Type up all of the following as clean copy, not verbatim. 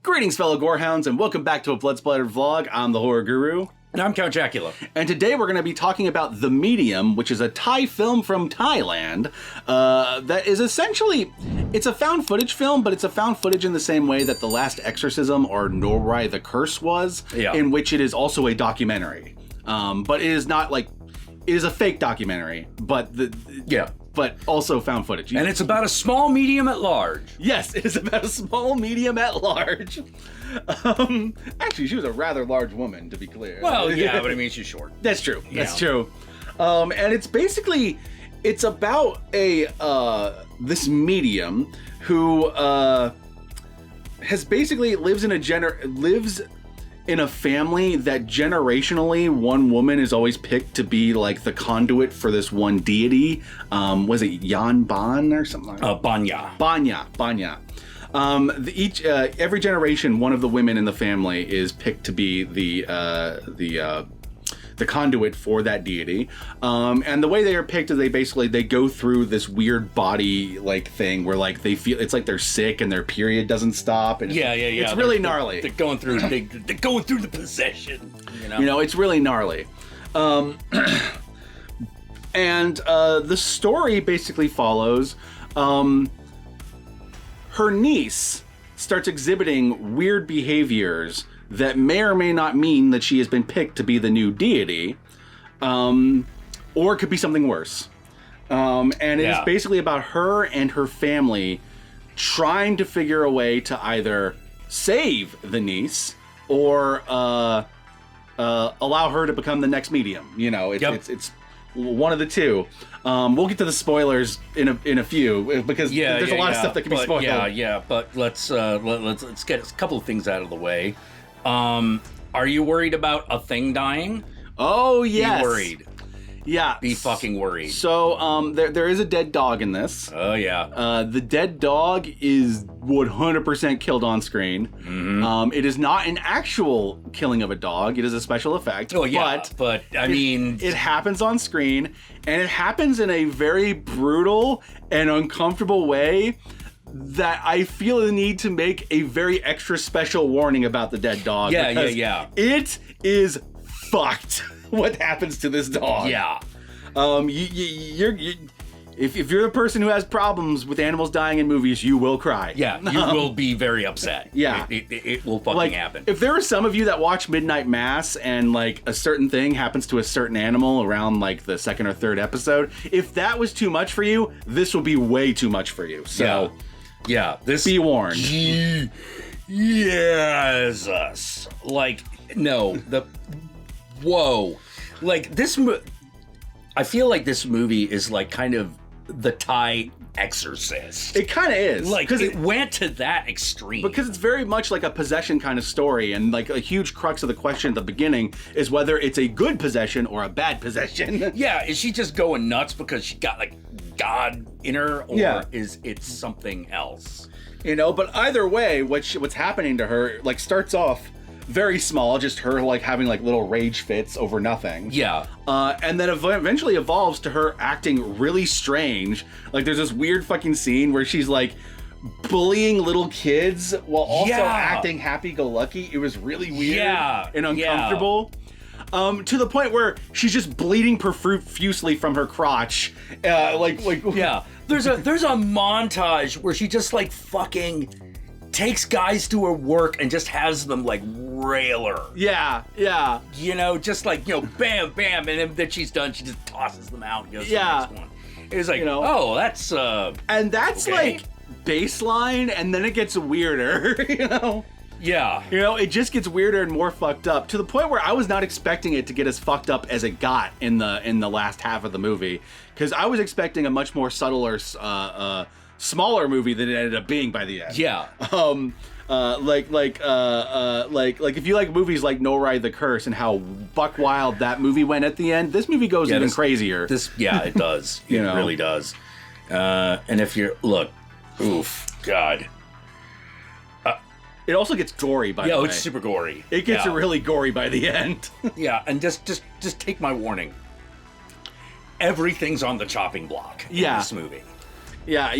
Greetings, fellow Gorehounds, and welcome back to a Blood Splattered vlog. I'm the Horror Guru. And I'm Count Jackula. And today we're going to be talking about The Medium, which is a Thai film from Thailand that is essentially, it's a found footage film, but it's a found footage in the same way that The Last Exorcism or Norai the Curse was, in which it is also a documentary. But it is not like, it is a fake documentary, but but also found footage. And it's about a small medium at large. Yes, it is about a small medium at large. Actually, she was a rather large woman, to be clear. Well, yeah, but I mean, she's short. That's true. That's true. And it's basically, it's about a this medium who has basically lives in a family that generationally one woman is always picked to be like the conduit for this one deity. Was it Yan Ban or something like that? Banya. Every generation, one of the women in the family is picked to be the conduit for that deity. And the way they are picked is they go through this weird body like thing where like they feel it's like they're sick and their period doesn't stop. And it's really gnarly. They're going through the possession. You know, it's really gnarly. And the story basically follows. Her niece starts exhibiting weird behaviors that may or may not mean that she has been picked to be the new deity, or it could be something worse. And it is basically about her and her family trying to figure a way to either save the niece or allow her to become the next medium. You know, it's one of the two. We'll get to the spoilers in a few because there's a lot of stuff that can be spoiled. But let's get a couple of things out of the way. Are you worried about a thing dying? Oh, yes. Be worried. Yeah. Be fucking worried. So, there is a dead dog in this. Oh, yeah. The dead dog is 100% killed on screen. Mm-hmm. It is not an actual killing of a dog. It is a special effect. Oh, yeah. But I mean... It happens on screen, and it happens in a very brutal and uncomfortable way that I feel the need to make a very extra special warning about the dead dog. Yeah. It is fucked what happens to this dog. Yeah. If you're the person who has problems with animals dying in movies, you will cry. Yeah, you will be very upset. Yeah. It will fucking happen. If there are some of you that watch Midnight Mass and like a certain thing happens to a certain animal around like the second or third episode, if that was too much for you, this will be way too much for you. So... Yeah, this... Be warned. Yes. Like, no, whoa. Like, I feel like this movie is like kind of the Thai Exorcist. It kind of is. Like, because it went to that extreme. Because it's very much like a possession kind of story, and like a huge crux of the question at the beginning is whether it's a good possession or a bad possession. Yeah, is she just going nuts because she got like God in her, or is it something else? You know, but either way, what's happening to her like starts off very small, just her like having like little rage fits over nothing. Yeah. And then eventually evolves to her acting really strange. Like there's this weird fucking scene where she's like bullying little kids while also acting happy-go-lucky. It was really weird and uncomfortable. To the point where she's just bleeding profusely from her crotch. There's a montage where she just like fucking takes guys to her work and just has them like rail her. Yeah. You know, just like, you know, bam, bam, and then she's done, she just tosses them out and goes to the next one. It's like, that's and that's like baseline, and then it gets weirder, you know? Yeah. You know, it just gets weirder and more fucked up to the point where I was not expecting it to get as fucked up as it got in the last half of the movie, because I was expecting a much more subtler, smaller movie than it ended up being by the end. Yeah. Like if you like movies like Norai the Curse and how buck wild that movie went at the end, this movie goes even crazier. It does. It really does. And if you're God. It also gets gory by the way. Yeah, it's super gory. It gets really gory by the end. Yeah, and just take my warning. Everything's on the chopping block in this movie. Yeah.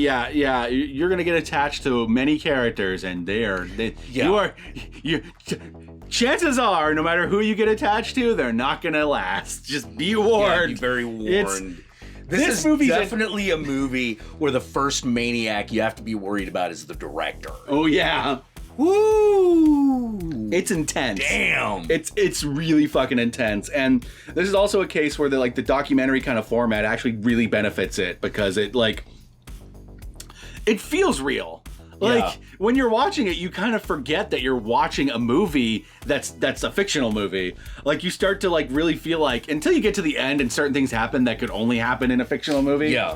You're gonna get attached to many characters, and chances are, no matter who you get attached to, they're not gonna last. Just be warned. Yeah, be very warned. This is definitely a movie where the first maniac you have to be worried about is the director. Oh yeah. Woo! It's intense. Damn. It's really fucking intense. And this is also a case where the documentary kind of format actually really benefits it, because it feels real. When you're watching it, you kind of forget that you're watching a movie that's a fictional movie. Like, you start to really feel like, until you get to the end and certain things happen that could only happen in a fictional movie. Yeah.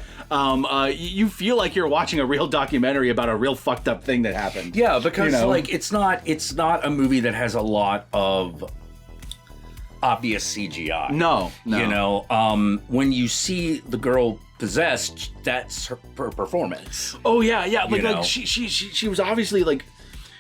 You feel like you're watching a real documentary about a real fucked up thing that happened. Yeah, because it's not a movie that has a lot of obvious CGI. No. When you see the girl possessed, that's her performance. Oh yeah. She was obviously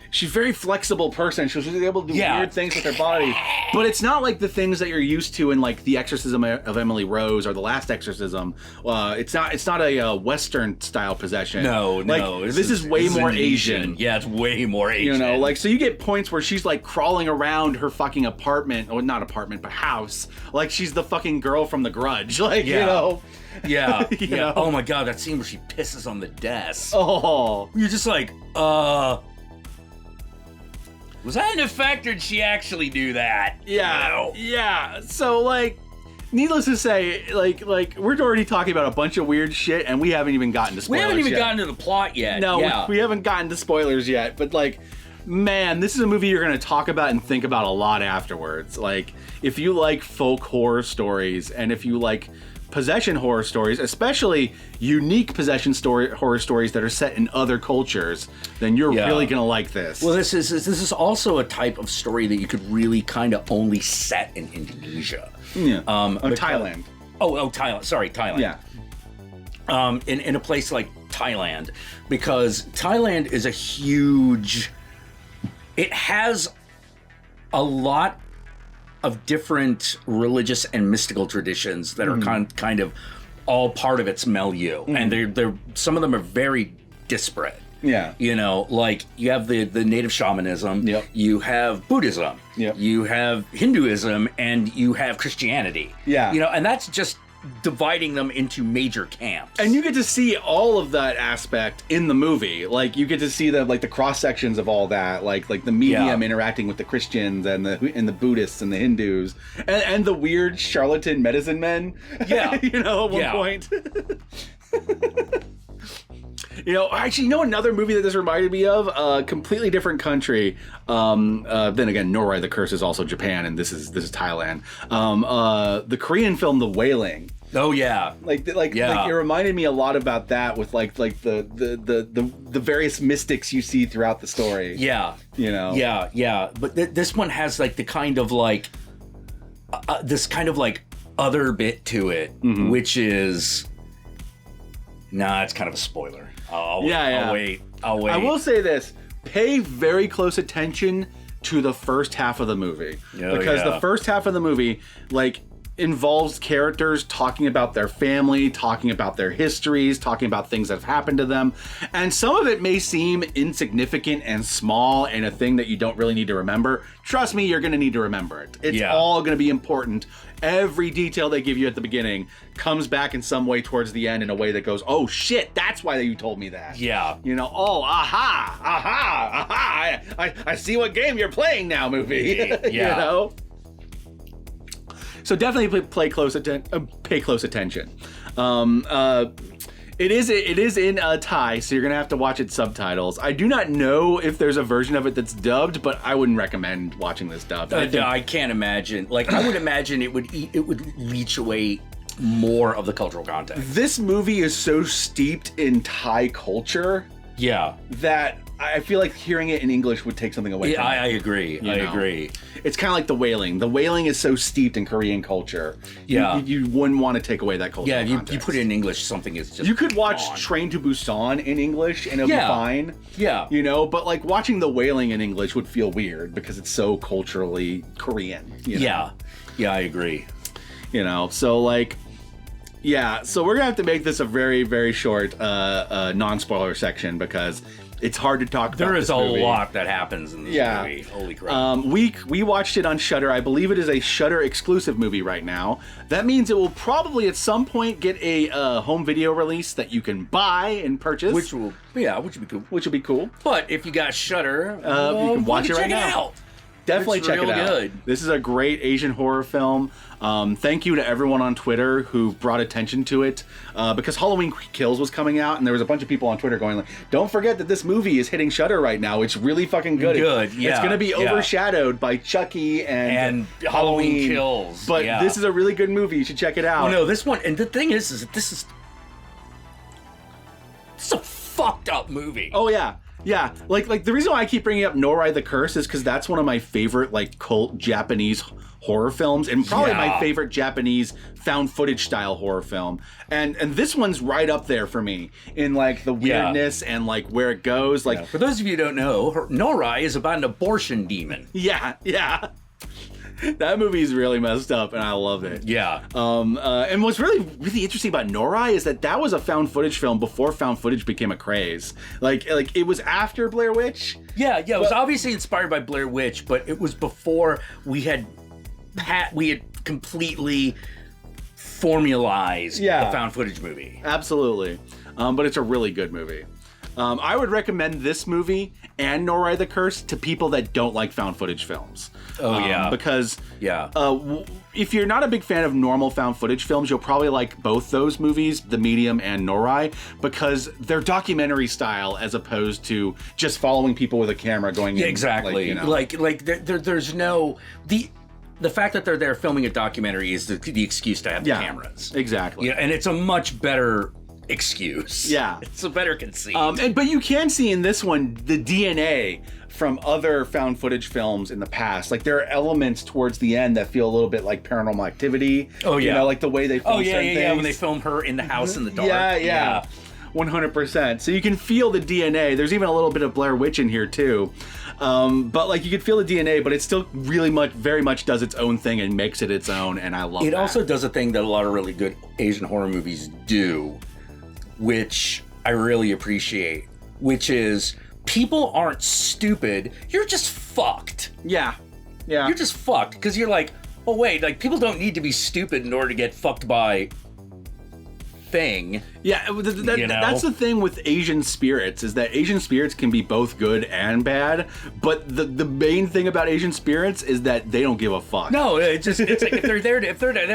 she's a very flexible person. She was able to do weird things with her body, but it's not like the things that you're used to in The Exorcism of Emily Rose or The Last Exorcism. It's not a Western style possession. No. This is way more Asian. Yeah, it's way more Asian. So you get points where she's crawling around her fucking apartment, or not apartment, but house, like she's the fucking girl from The Grudge. Yeah. Oh my god, that scene where she pisses on the desk. Oh. You're just was that an effect, or did she actually do that? Yeah. Yeah. So, needless to say, we're already talking about a bunch of weird shit, and we haven't even gotten to spoilers yet. We haven't even gotten to the plot yet. No, we haven't gotten to spoilers yet, but, man, this is a movie you're going to talk about and think about a lot afterwards. If you like folk horror stories, and if you like possession horror stories, especially unique possession horror stories that are set in other cultures, then you're really gonna like this. Well, this is also a type of story that you could really kind of only set in Indonesia. Yeah. Thailand. Thailand. Sorry, Thailand. Yeah. In a place like Thailand, because Thailand is it has a lot of different religious and mystical traditions that are kind of all part of its milieu, and they're some of them are very disparate. Yeah. You have the native shamanism, Yep. You have Buddhism, Yep. You have Hinduism, and you have Christianity. Yeah. And that's just dividing them into major camps. And you get to see all of that aspect in the movie. You get to see the cross sections of all that, like the medium interacting with the Christians and the Buddhists and the Hindus, and the weird charlatan medicine men. Yeah. At one point. Actually, another movie that this reminded me of, a completely different country. Then again, Norway, the Curse is also Japan, and this is Thailand. The Korean film, The Wailing. Oh yeah, it reminded me a lot about that, with the various mystics you see throughout the story. Yeah, Yeah. But this one has the kind of this kind of other bit to it, which is it's kind of a spoiler. I'll wait. I will say this: pay very close attention to the first half of the movie, because the first half of the movie, involves characters talking about their family, talking about their histories, talking about things that have happened to them. And some of it may seem insignificant and small and a thing that you don't really need to remember. Trust me, you're going to need to remember it. It's all going to be important. Every detail they give you at the beginning comes back in some way towards the end in a way that goes, oh shit, that's why you told me that. Yeah. I see what game you're playing now, movie. Yeah. So definitely pay close attention. It is in Thai, so you're gonna have to watch it subtitles. I do not know if there's a version of it that's dubbed, but I wouldn't recommend watching this dubbed. I can't imagine. I would imagine it would leach away more of the cultural content. This movie is so steeped in Thai culture, that I feel like hearing it in English would take something away from it. I agree. I agree. It's kind of like The Wailing. The Wailing is so steeped in Korean culture. Yeah. You wouldn't want to take away that culture. Yeah, you put it in English, something is just You could watch gone. Train to Busan in English and it'll be fine. Yeah. But watching The Wailing in English would feel weird because it's so culturally Korean. Yeah. Yeah, I agree. So Yeah, so we're gonna have to make this a very, very short non-spoiler section because it's hard to talk about. There is this movie. a lot that happens in this movie. Holy crap. We watched it on Shudder. I believe it is a Shudder exclusive movie right now. That means it will probably at some point get a home video release that you can buy and purchase. Which will be cool. Which will be cool. But if you got Shudder, you can watch it right now. Check it out. Definitely It's check it real out. good. This is a great Asian horror film. Thank you to everyone on Twitter who brought attention to it because Halloween Kills was coming out, and there was a bunch of people on Twitter going like, "Don't forget that this movie is hitting Shudder right now. It's really fucking good. It's going to be overshadowed by Chucky and Halloween Kills. But this is a really good movie. You should check it out. Well, no, this one, and the thing is that this is a fucked up movie. Oh yeah. Yeah, like the reason why I keep bringing up Norai the Curse is because that's one of my favorite like cult Japanese horror films, and probably my favorite Japanese found footage style horror film. And this one's right up there for me in like the weirdness and like where it goes. Like for those of you who don't know, Norai is about an abortion demon. Yeah. That movie is really messed up, and I love it. Yeah. And what's really interesting about Norai is that was a found footage film before found footage became a craze. Like it was after Blair Witch. Yeah. It was obviously inspired by Blair Witch, but it was before we had completely formalized the found footage movie. Absolutely. But it's a really good movie. I would recommend this movie and Norai the Curse to people that don't like found footage films. Because if you're not a big fan of normal found footage films, you'll probably like both those movies, The Medium and Norai, because they're documentary style as opposed to just following people with a camera going. Exactly. There's no the fact that they're there filming a documentary is the excuse to have the cameras. Exactly. Yeah, and it's a much better excuse. Yeah. It's a better conceit. But you can see in this one the DNA from other found footage films in the past. Like there are elements towards the end that feel a little bit like Paranormal Activity. Oh yeah. You know, like the way they film certain things. When they film her in the house in the dark. Yeah. 100%. So you can feel the DNA. There's even a little bit of Blair Witch in here too. But like you can feel the DNA, but it still very much does its own thing and makes it its own, and I love it. It also does a thing that a lot of really good Asian horror movies do, which I really appreciate, which is people aren't stupid, you're just fucked. Yeah. You're just fucked, because you're like, oh wait, like people don't need to be stupid in order to get fucked by thing. Yeah, that's the thing with Asian spirits, is that Asian spirits can be both good and bad, but the main thing about Asian spirits is that they don't give a fuck. No, it's like if they're there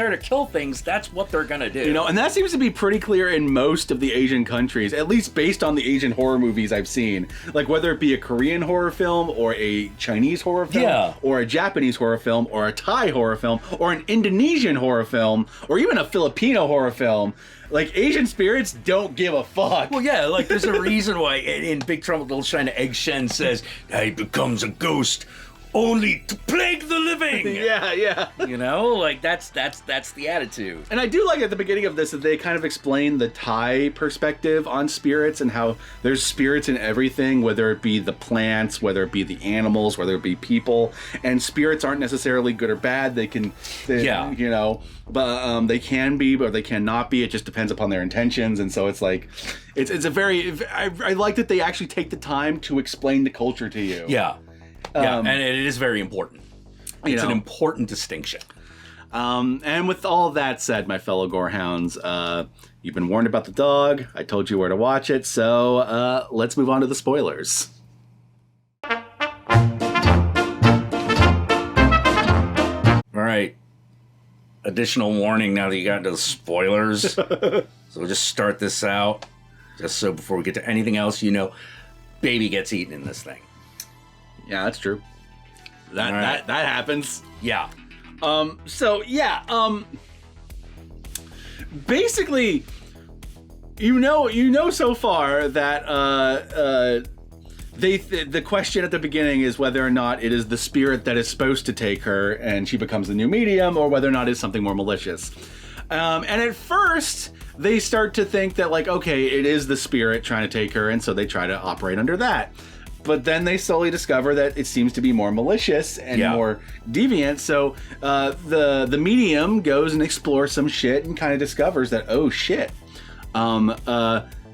to kill things, that's what they're gonna do. You know, and that seems to be pretty clear in most of the Asian countries, at least based on the Asian horror movies I've seen. Like whether it be a Korean horror film or a Chinese horror film or a Japanese horror film or a Thai horror film or an Indonesian horror film or even a Filipino horror film. Like, Asian spirits don't give a fuck. Well, yeah, like, there's a reason why in Big Trouble in Little China, Egg Shen says, he becomes a ghost only to plague the living. Yeah. You know, like, that's the attitude. And I do like at the beginning of this that they kind of explain the Thai perspective on spirits and how there's spirits in everything, whether it be the plants, whether it be the animals, whether it be people. And spirits aren't necessarily good or bad. They can, you know, but they can be, or they cannot be. It just depends upon their intentions. And so it's like, it's a very, I like that they actually take the time to explain the culture to you. Yeah, and it is very important. It's an important distinction. And with all that said, my fellow gorehounds, you've been warned about the dog. I told you where to watch it. So let's move on to the spoilers. All right. Additional warning now that you got into the spoilers. So we'll just start this out. Just so before we get to anything else, baby gets eaten in this thing. Yeah, that's true. That happens. Yeah. Basically, so far that the question at the beginning is whether or not it is the spirit that is supposed to take her and she becomes the new medium, or whether or not it's something more malicious. And at first, they start to think that, like, okay, it is the spirit trying to take her, and so they try to operate under that. But then they slowly discover that it seems to be more malicious and more deviant. So the medium goes and explores some shit and kind of discovers that, oh shit,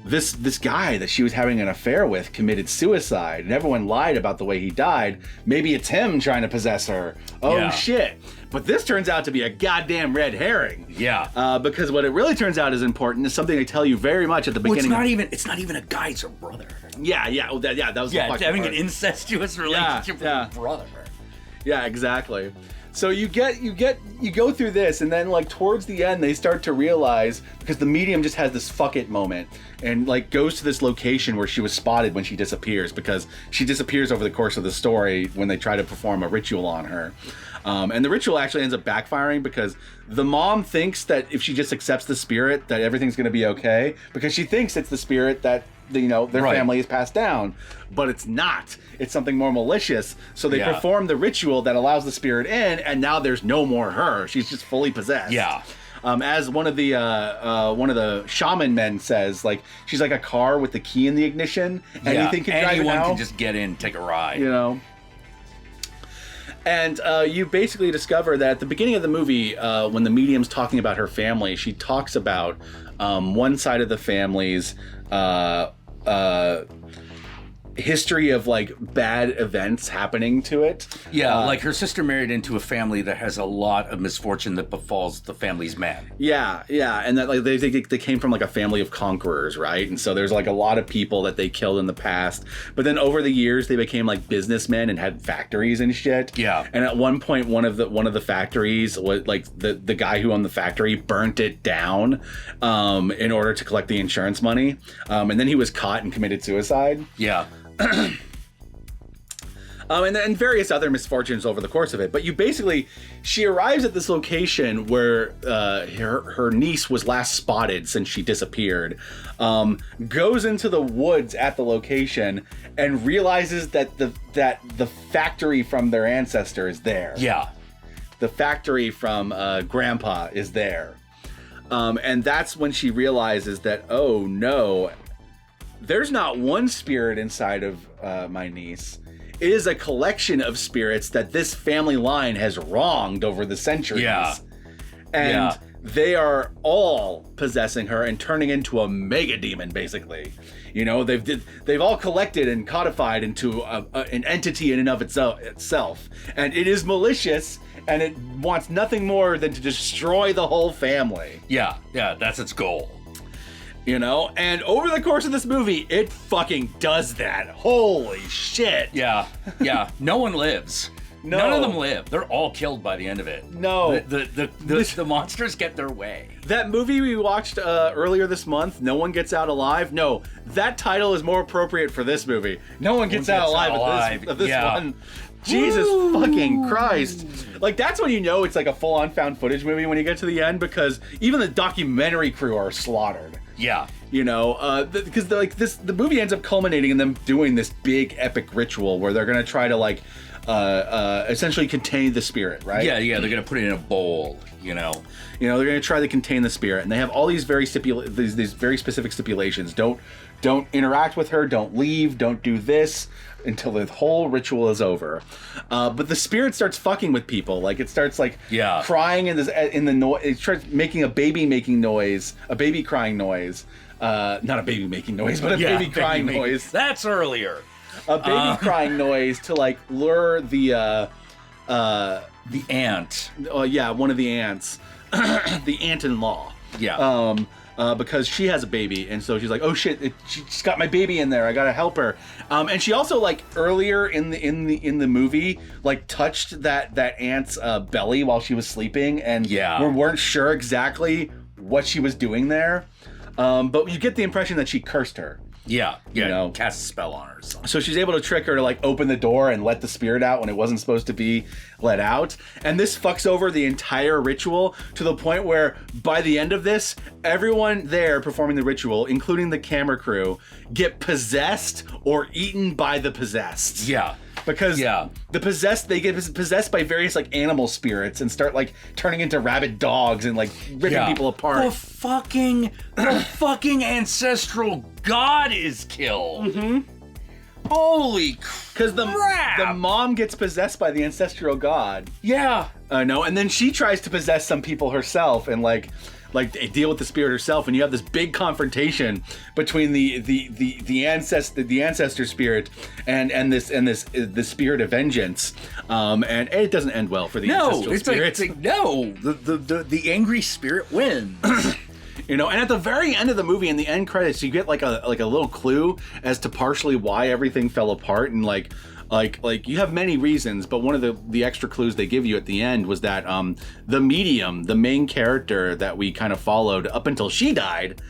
this guy that she was having an affair with committed suicide, and everyone lied about the way he died. Maybe it's him trying to possess her. Oh shit. But this turns out to be a goddamn red herring. Yeah. Because what it really turns out is important is something they tell you very much at the beginning. It's not even a guy, it's a brother. Yeah. That was the fucking having part. an incestuous relationship with a brother. Yeah, exactly. So you go through this, and then like towards the end they start to realize, because the medium just has this fuck it moment and like goes to this location where she was spotted when she disappears, because she disappears over the course of the story when they try to perform a ritual on her. And the ritual actually ends up backfiring, because the mom thinks that if she just accepts the spirit that everything's going to be okay, because she thinks it's the spirit that their family is passed down, but it's not. It's something more malicious. So they perform the ritual that allows the spirit in, and now there's no more her. She's just fully possessed. Yeah. As one of the shaman men says, like, she's like a car with the key in the ignition. Anything can drive it now. Anyone can just get in, take a ride. And you basically discover that at the beginning of the movie, when the medium's talking about her family, she talks about one side of the family's history of like bad events happening to it. Like her sister married into a family that has a lot of misfortune that befalls the family's men. And that like they came from like a family of conquerors, right? And so there's like a lot of people that they killed in the past, but then over the years they became like businessmen and had factories and shit. And at one point one of the factories was like the guy who owned the factory burnt it down in order to collect the insurance money, and then he was caught and committed suicide. And various other misfortunes over the course of it. But she arrives at this location where her niece was last spotted since she disappeared, goes into the woods at the location and realizes that the factory from their ancestor is there. The factory from Grandpa is there. And that's when she realizes that, oh no, there's not one spirit inside of my niece. It is a collection of spirits that this family line has wronged over the centuries. And they are all possessing her and turning into a mega demon, basically. They've all collected and codified into an entity in and of itself. And it is malicious, and it wants nothing more than to destroy the whole family. That's its goal. And over the course of this movie, it fucking does that. Holy shit. No one lives. No. None of them live. They're all killed by the end of it. No. The monsters get their way. That movie we watched earlier this month, No One Gets Out Alive. No, that title is more appropriate for this movie. No One Gets Out Alive of this one. Jesus fucking Christ. Like, that's when you know it's like a full-on found footage movie when you get to the end, because even the documentary crew are slaughtered. Because the movie ends up culminating in them doing this big epic ritual where they're gonna try to like essentially contain the spirit, right? They're gonna put it in a bowl. They're gonna try to contain the spirit, and they have all these very these very specific stipulations. Don't interact with her. Don't leave. Don't do this until the whole ritual is over. But the spirit starts fucking with people. Like, it starts like crying in the noise. It starts making a baby crying noise. Not a baby making noise, but a baby crying noise. That's earlier. A baby crying noise to like lure the ant. One of the ants, the aunt-in-law. Because she has a baby, and so she's like, oh shit, she's got my baby in there, I gotta help her. And she also, like, earlier in the movie, like, touched that ant's belly while she was sleeping, and we weren't sure exactly what she was doing there. But you get the impression that she cursed her. Cast a spell on her or something. So she's able to trick her to like open the door and let the spirit out when it wasn't supposed to be let out. And this fucks over the entire ritual to the point where by the end of this, everyone there performing the ritual, including the camera crew, get possessed or eaten by the possessed. Because they get possessed by various like animal spirits and start like turning into rabid dogs and like ripping people apart. The fucking ancestral god is killed. Holy Because crap! the mom gets possessed by the ancestral god. Yeah. No, and then she tries to possess some people herself and like deal with the spirit herself, and you have this big confrontation between the ancestor spirit and this spirit of vengeance, and it doesn't end well for the ancestral spirits. The angry spirit wins. You know, and at the very end of the movie, in the end credits, you get like a little clue as to partially why everything fell apart, and like you have many reasons, but one of the extra clues they give you at the end was that the medium, the main character that we kind of followed up until she died,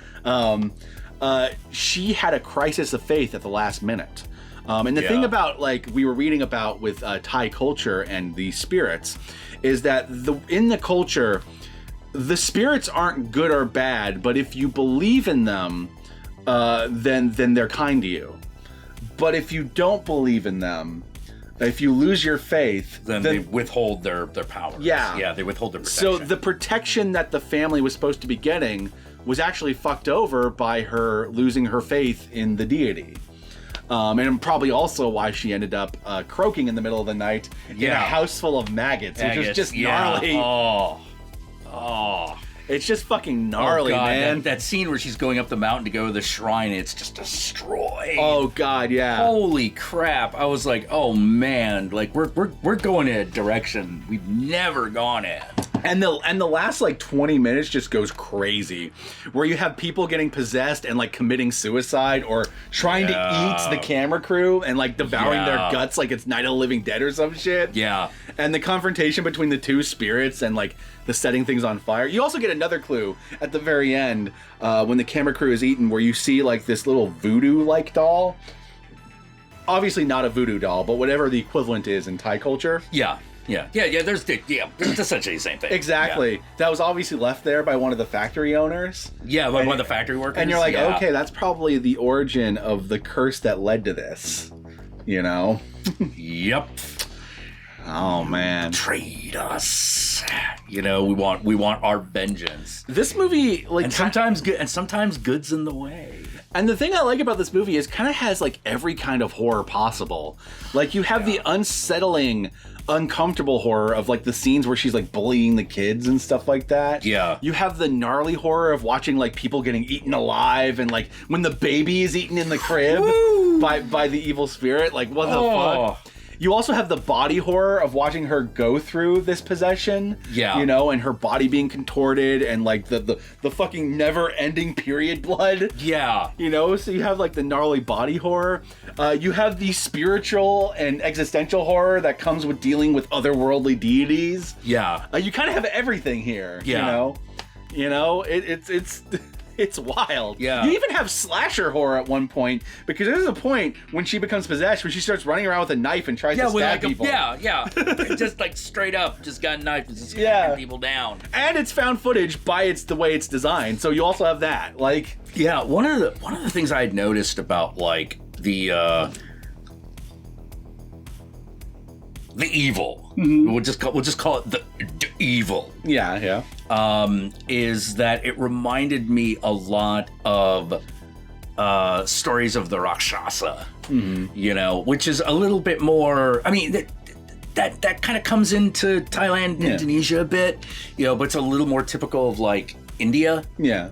she had a crisis of faith at the last minute. And the thing about, like, we were reading about with Thai culture and the spirits is that in the culture, the spirits aren't good or bad, but if you believe in them, then they're kind to you. But if you don't believe in them, if you lose your faith, then they withhold their power. Yeah, they withhold their protection. So the protection that the family was supposed to be getting was actually fucked over by her losing her faith in the deity. And probably also why she ended up croaking in the middle of the night in a house full of maggots, which was just gnarly. Oh. It's just fucking gnarly, man. That scene where she's going up the mountain to go to the shrine, it's just destroyed. Oh God, yeah. Holy crap! I was like, oh man, like we're going in a direction we've never gone in. And the last like 20 minutes just goes crazy, where you have people getting possessed and like committing suicide or trying to eat the camera crew and like devouring their guts like it's Night of the Living Dead or some shit. Yeah. And the confrontation between the two spirits and like the setting things on fire. You also get another clue at the very end when the camera crew is eaten, where you see like this little voodoo-like doll. Obviously not a voodoo doll, but whatever the equivalent is in Thai culture. Yeah. There's essentially the same thing. Exactly. Yeah. That was obviously left there by one of the factory owners. Yeah, by one of the factory workers. And you're like, okay, that's probably the origin of the curse that led to this. You know? Yep. Oh man. Trade us. You know, we want our vengeance. This movie, like, and sometimes good, and sometimes good's in the way. And the thing I like about this movie is kind of has like every kind of horror possible. Like you have the unsettling, uncomfortable horror of like the scenes where she's like bullying the kids and stuff like that. Yeah. You have the gnarly horror of watching like people getting eaten alive, and like when the baby is eaten in the crib by the evil spirit. Like what the fuck? You also have the body horror of watching her go through this possession. Yeah. You know, and her body being contorted and like the fucking never-ending period blood. Yeah. You know, so you have like the gnarly body horror. You have the spiritual and existential horror that comes with dealing with otherworldly deities. Yeah. You kind of have everything here. Yeah. You know, it's wild. Yeah. You even have slasher horror at one point, because there's a point when she becomes possessed when she starts running around with a knife and tries to stab people. Just like straight up, just got a knife and just cutting people down. And it's found footage by the way it's designed, so you also have that. Like, yeah, one of the things I had noticed about like the evil. Mm-hmm. We'll just call it the evil. Yeah. Is that it reminded me a lot of stories of the Rakshasa. Mm-hmm. You know, which is a little bit more. I mean, that kind of comes into Thailand, and Indonesia a bit. You know, but it's a little more typical of like India. Yeah.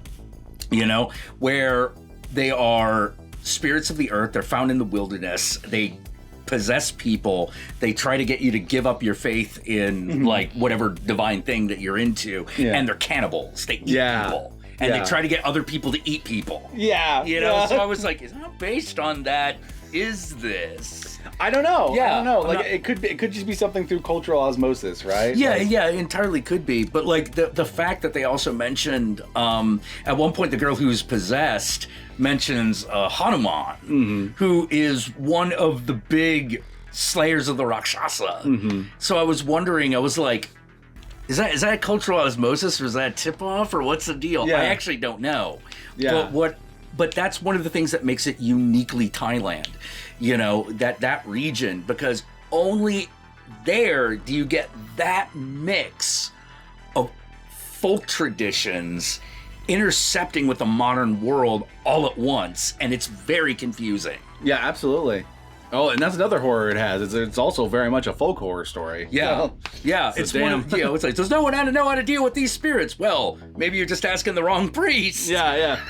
You know, where they are spirits of the earth. They're found in the wilderness. They possess people. They try to get you to give up your faith in like whatever divine thing that you're into, and they're cannibals. They eat people, and they try to get other people to eat people. Yeah, you know. So I was like, is that based on that? Is this? I don't know. Yeah, I don't know. Like it could just be something through cultural osmosis, right? Yeah, like, yeah, entirely could be. But like the fact that they also mentioned at one point the girl who's possessed mentions Hanuman, who is one of the big slayers of the Rakshasa. So I was wondering, I was like, is that cultural osmosis, or is that tip off, or what's the deal? I actually don't know. Yeah. But that's one of the things that makes it uniquely Thailand, you know, that region, because only there do you get that mix of folk traditions intercepting with the modern world all at once, and it's very confusing. Yeah, absolutely. Oh, and that's another horror it has. It's also very much a folk horror story. Yeah, yeah. So It's it's like, does no one know how to deal with these spirits? Well, maybe you're just asking the wrong priest. Yeah.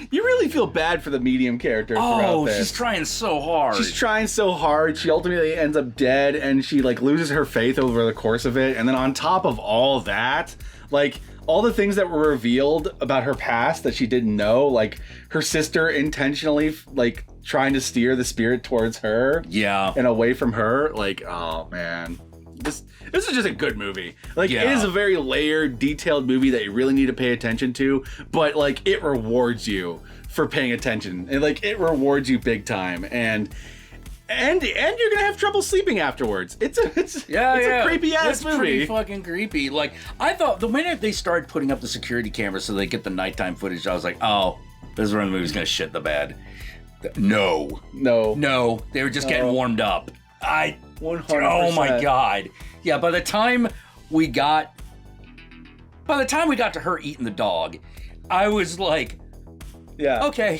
You really feel bad for the medium character throughout this. She's trying so hard. She's trying so hard. She ultimately ends up dead, and she like loses her faith over the course of it. And then on top of all that, like all the things that were revealed about her past that she didn't know, like her sister intentionally like trying to steer the spirit towards her, and away from her. Like, oh man, this is just a good movie. Like, it is a very layered, detailed movie that you really need to pay attention to, but like it rewards you for paying attention, and like it rewards you big time, and you're gonna have trouble sleeping afterwards. It's a creepy ass movie. Pretty fucking creepy. Like, I thought the minute they started putting up the security cameras so they get the nighttime footage, I was like, oh, this is where the movie's gonna shit the bed. No, they were just getting warmed up. 100%. Oh my god. Yeah, by the time we got to her eating the dog, I was like, okay,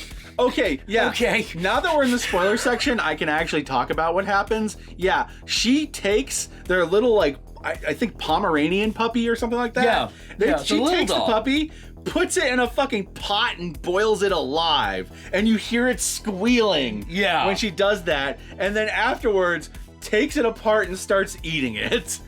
yeah. Okay. Now that we're in the spoiler section, I can actually talk about what happens. Yeah, she takes their little, like, I think Pomeranian puppy or something like that. She takes the puppy, puts it in a fucking pot and boils it alive, and you hear it squealing when she does that, and then afterwards takes it apart and starts eating it.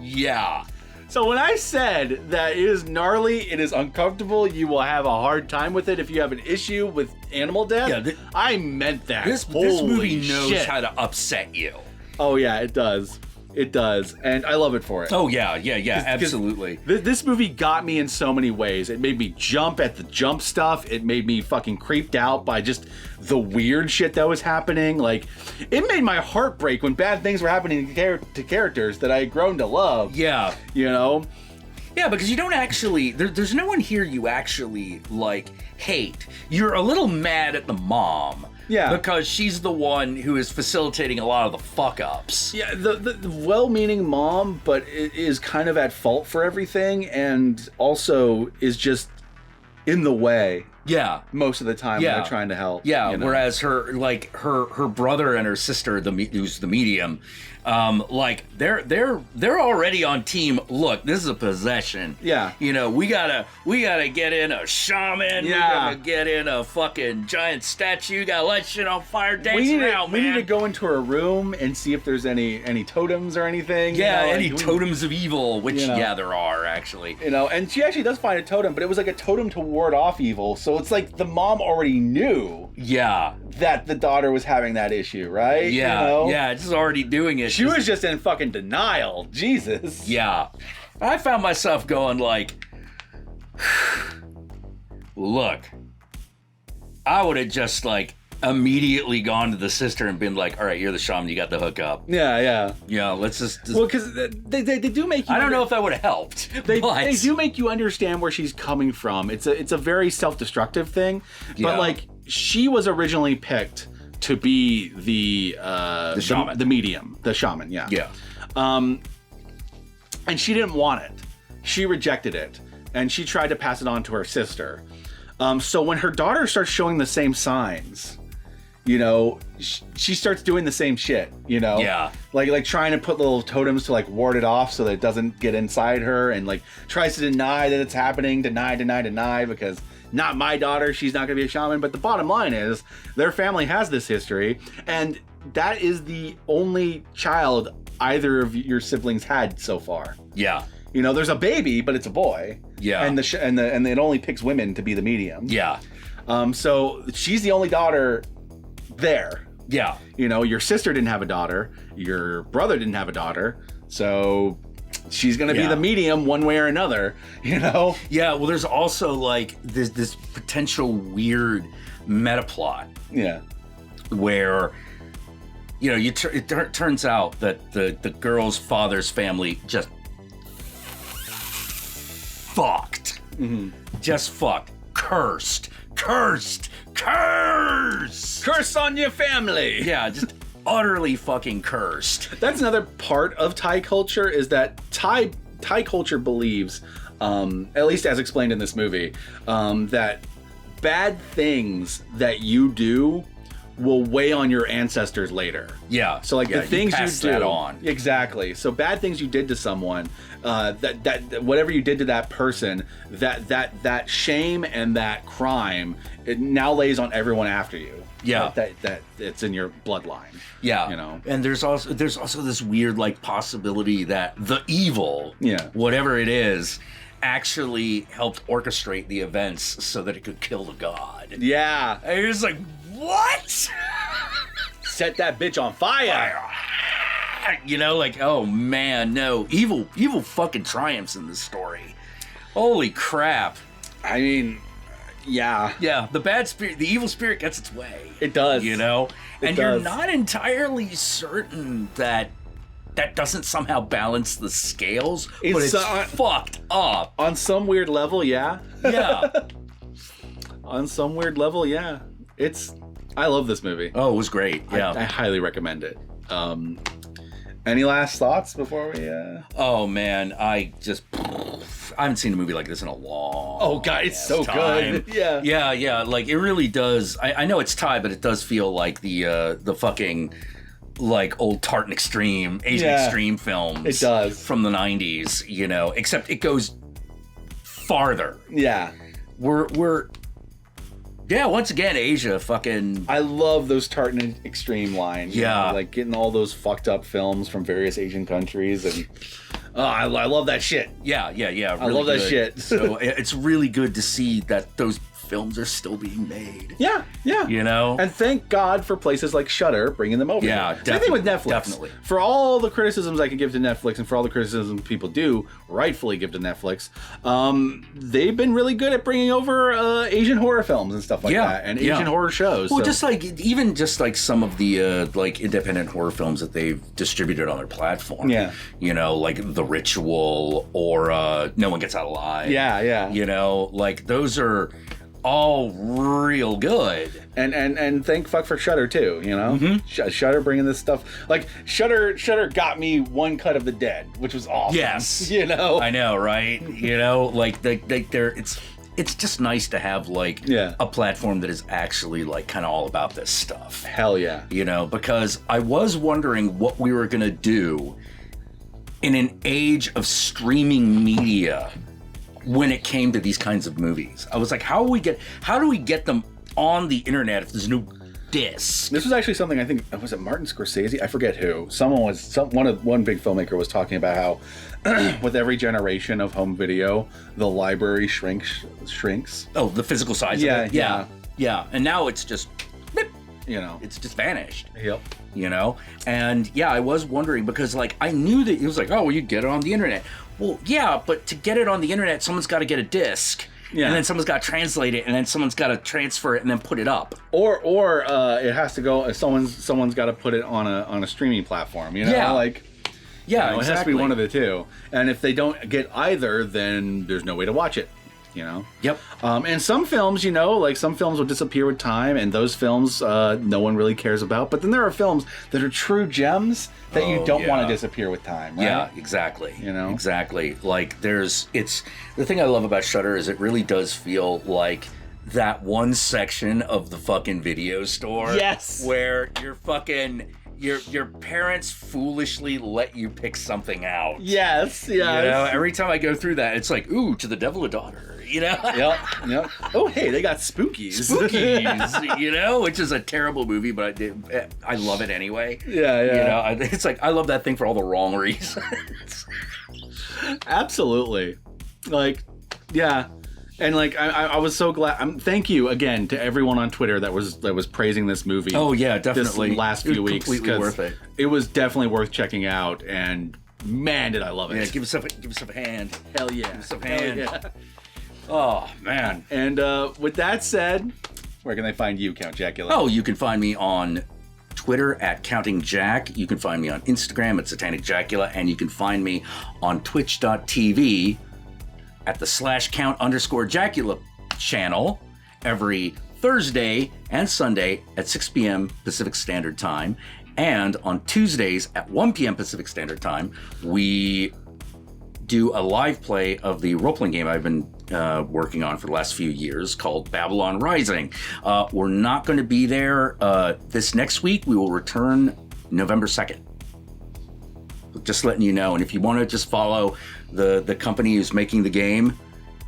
Yeah. So when I said that it is gnarly, it is uncomfortable, you will have a hard time with it if you have an issue with animal death, I meant that. This movie knows how to upset you. Oh yeah, it does. It does, and I love it for it. Oh yeah, absolutely. This movie got me in so many ways. It made me jump at the jump stuff. It made me fucking creeped out by just the weird shit that was happening. Like, it made my heart break when bad things were happening to characters that I had grown to love. Yeah. You know? Yeah, because you don't actually... There's no one here you actually, like, hate. You're a little mad at the mom. Yeah. Because she's the one who is facilitating a lot of the fuck-ups. Yeah, the well-meaning mom, but is kind of at fault for everything, and also is just in the way. Yeah. Most of the time when they're trying to help. Yeah, you know? Whereas her brother and her sister, who's the medium, like they're already on team. Look, this is a possession. Yeah. You know, we gotta get in a shaman. Yeah. We gotta get in a fucking giant statue. Gotta light shit on fire. Dance around, man. We need to go into her room and see if there's any totems or anything. Yeah, any totems of evil, which there are actually. You know, and she actually does find a totem, but it was like a totem to ward off evil. So it's like the mom already knew. Yeah. That the daughter was having that issue, right? Yeah. You know? Yeah, it's already doing it. She was just in fucking denial. Jesus. Yeah. I found myself going like, look, I would have just like immediately gone to the sister and been like, all right, you're the shaman, you got the hookup. Yeah. Yeah, let's just... Well, because they do make you... I don't know if that would have helped. They do make you understand where she's coming from. It's a very self-destructive thing. Yeah. But like, she was originally picked to be the shaman. The medium. The shaman, yeah. Yeah. And she didn't want it. She rejected it. And she tried to pass it on to her sister. So when her daughter starts showing the same signs... You know, she starts doing the same shit, you know? Yeah. Like trying to put little totems to like ward it off so that it doesn't get inside her, and like tries to deny that it's happening, deny, because not my daughter, she's not gonna be a shaman. But the bottom line is their family has this history, and that is the only child either of your siblings had so far. Yeah. You know, there's a baby, but it's a boy. Yeah. And it only picks women to be the medium. Yeah. So she's the only daughter there. Yeah. You know, your sister didn't have a daughter, your brother didn't have a daughter, so she's gonna be the medium one way or another, you know? Yeah, well, there's also like this potential weird meta plot. Yeah. Where, you know, it turns out that the girl's father's family just fucked. Mm-hmm. Just fucked. Cursed. Curse on your family. Yeah, just utterly fucking cursed. That's another part of Thai culture, is that Thai culture believes, at least as explained in this movie, that bad things that you do will weigh on your ancestors later. Yeah. So like the things you pass do, that on. Exactly. So bad things you did to someone, that whatever you did to that person, that shame and that crime, it now lays on everyone after you. Yeah. That it's in your bloodline. Yeah. You know. And there's also this weird like possibility that the evil, whatever it is, actually helped orchestrate the events so that it could kill the god. Yeah. And you're just like, what? Set that bitch on fire. You know, like, oh man, no. Evil fucking triumphs in this story. Holy crap. I mean, yeah. Yeah, the evil spirit gets its way. It does. You know? And does. you're not entirely certain that doesn't somehow balance the scales, but it's fucked up. On some weird level, yeah. Yeah. On some weird level, yeah. I love this movie. Oh, it was great. Yeah. I highly recommend it. Any last thoughts before we Oh man, I haven't seen a movie like this in a long Oh god, it's so time. good. Yeah. Yeah, like it really does. I know it's Thai, but it does feel like the fucking like old Tartan Extreme, Asian Extreme films. It does. From the 90s, you know, except it goes farther. Yeah. We're once again, Asia fucking... I love those Tartan Extreme lines. Yeah. You know, like getting all those fucked up films from various Asian countries. And I love that shit. Yeah. Really I love that shit. So it's really good to see that those films are still being made. Yeah. You know? And thank God for places like Shudder bringing them over. Yeah, Same thing with Netflix. Definitely. For all the criticisms I can give to Netflix and for all the criticisms people do rightfully give to Netflix, they've been really good at bringing over Asian horror films and stuff like that, and Asian horror shows. Well, just like some of the like independent horror films that they've distributed on their platform. Yeah. You know, like The Ritual or No One Gets Out Alive. Yeah. You know, like those are all real good. And thank fuck for Shudder too, you know? Mm-hmm. Shudder bringing this stuff. Like, Shudder got me One Cut of the Dead, which was awesome. Yes. You know? I know, right? You know, like it's just nice to have like a platform that is actually like kind of all about this stuff. Hell yeah. You know, because I was wondering what we were gonna do in an age of streaming media when it came to these kinds of movies. I was like, how do we get them on the internet if there's no disc? This was actually something, I think, was it Martin Scorsese? I forget who. One big filmmaker was talking about how with every generation of home video, the library shrinks. Oh, the physical size of it. Yeah. And now it's just, you know, it's just vanished. Yep. You know? And yeah, I was wondering because like I knew that it was like, oh, well, you get it on the internet. Well, yeah, but to get it on the internet, someone's got to get a disc. Yeah. And then someone's got to translate it, and then someone's got to transfer it and then put it up. Or it has to go. Someone's got to put it on a streaming platform. You know, Yeah, you know, exactly. It has to be one of the two. And if they don't get either, then there's no way to watch it. You know. Yep. And some films, you know, like some films will disappear with time, and those films no one really cares about. But then there are films that are true gems that you don't want to disappear with time. Right? Yeah, exactly. You know, exactly. Like the thing I love about Shudder is it really does feel like that one section of the fucking video store. Yes. Where you're fucking. Your parents foolishly let you pick something out. Yes. You know, every time I go through that, it's like, ooh, To the Devil a Daughter. You know. Yep. Oh, hey, they got Spookies. You know, which is a terrible movie, but I love it anyway. Yeah. You know, it's like I love that thing for all the wrong reasons. Absolutely. Like, yeah. And like I was so glad. Thank you again to everyone on Twitter that was praising this movie. Oh yeah, definitely. This last few weeks, completely worth it. It was definitely worth checking out, and man, did I love it! Yeah, give yourself a hand. Hell yeah, give yourself a hand. Oh man. And with that said, where can they find you, Count Jackula? Oh, you can find me on Twitter at Counting Jack. You can find me on Instagram at Satanic Jackula, and you can find me on Twitch.tv at the /count_Jackula channel every Thursday and Sunday at 6 p.m. Pacific Standard Time. And on Tuesdays at 1 p.m. Pacific Standard Time, we do a live play of the role-playing game I've been working on for the last few years called Babylon Rising. We're not going to be there this next week. We will return November 2nd. Just letting you know. And if you want to just follow the company who's making the game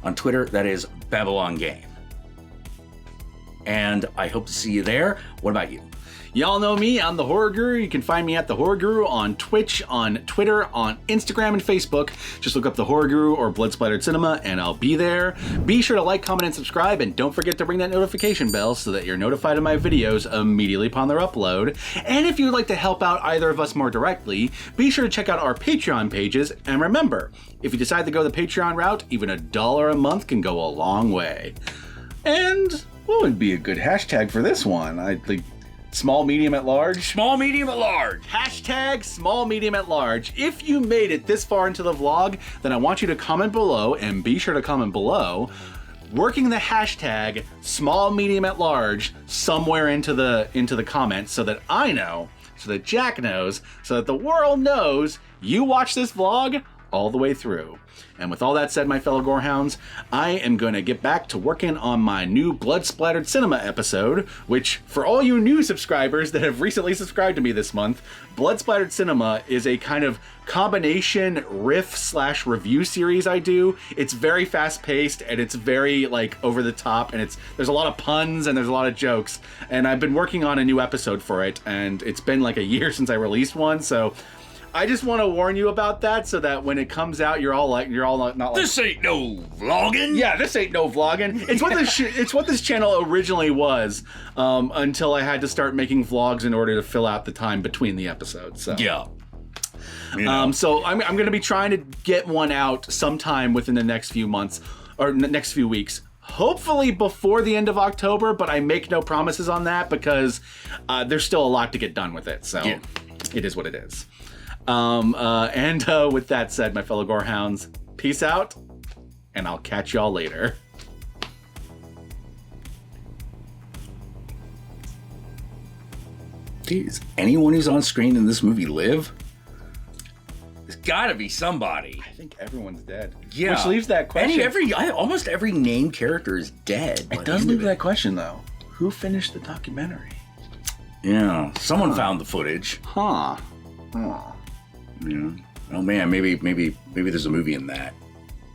on Twitter, that is Babylon Game. And I hope to see you there. What about you? Y'all know me, I'm the Horror Guru. You can find me at the Horror Guru on Twitch, on Twitter, on Instagram, and Facebook. Just look up the Horror Guru or Blood Splattered Cinema, and I'll be there. Be sure to like, comment, and subscribe, and don't forget to ring that notification bell so that you're notified of my videos immediately upon their upload. And if you'd like to help out either of us more directly, be sure to check out our Patreon pages. And remember, if you decide to go the Patreon route, even $1 a month can go a long way. And what would be a good hashtag for this one? I think small, medium, at large? Small, medium, at large. Hashtag small, medium, at large. If you made it this far into the vlog, then I want you to comment below, and be sure to comment below, working the hashtag small, medium, at large somewhere into the comments so that I know, so that Jack knows, so that the world knows you watched this vlog all the way through. And with all that said, my fellow Gorehounds, I am going to get back to working on my new Blood Splattered Cinema episode, which, for all you new subscribers that have recently subscribed to me this month, Blood Splattered Cinema is a kind of combination riff/review series I do. It's very fast-paced, and it's very, like, over-the-top, and there's a lot of puns, and there's a lot of jokes, and I've been working on a new episode for it, and it's been like a year since I released one, so I just want to warn you about that so that when it comes out, you're all not like, this ain't no vlogging. Yeah, this ain't no vlogging. It's what this channel originally was, until I had to start making vlogs in order to fill out the time between the episodes. So. Yeah. You know. So I'm going to be trying to get one out sometime within the next few months or next few weeks. Hopefully before the end of October, but I make no promises on that because there's still a lot to get done with it. So yeah. It is what it is. With that said, my fellow Gorehounds, peace out, and I'll catch y'all later. Does anyone who's on screen in this movie live? There's gotta be somebody. I think everyone's dead. Yeah. Which leaves that question. Almost every named character is dead. It does leave that question, though. Who finished the documentary? Yeah. Someone found the footage. Huh. Yeah. Oh man, maybe there's a movie in that.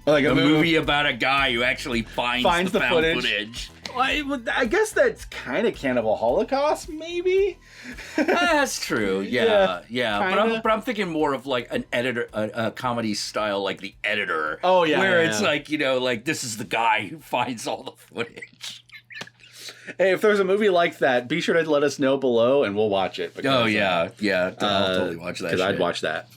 Like a movie about a guy who actually finds the found footage. Well, I guess that's kind of Cannibal Holocaust, maybe. That's true. Yeah. Kinda. But I'm thinking more of like an editor, a comedy style, like The Editor. Oh yeah, where it's like like this is the guy who finds all the footage. Hey, if there's a movie like that, be sure to let us know below, and we'll watch it. Because, I'll totally watch that. Because I'd watch that.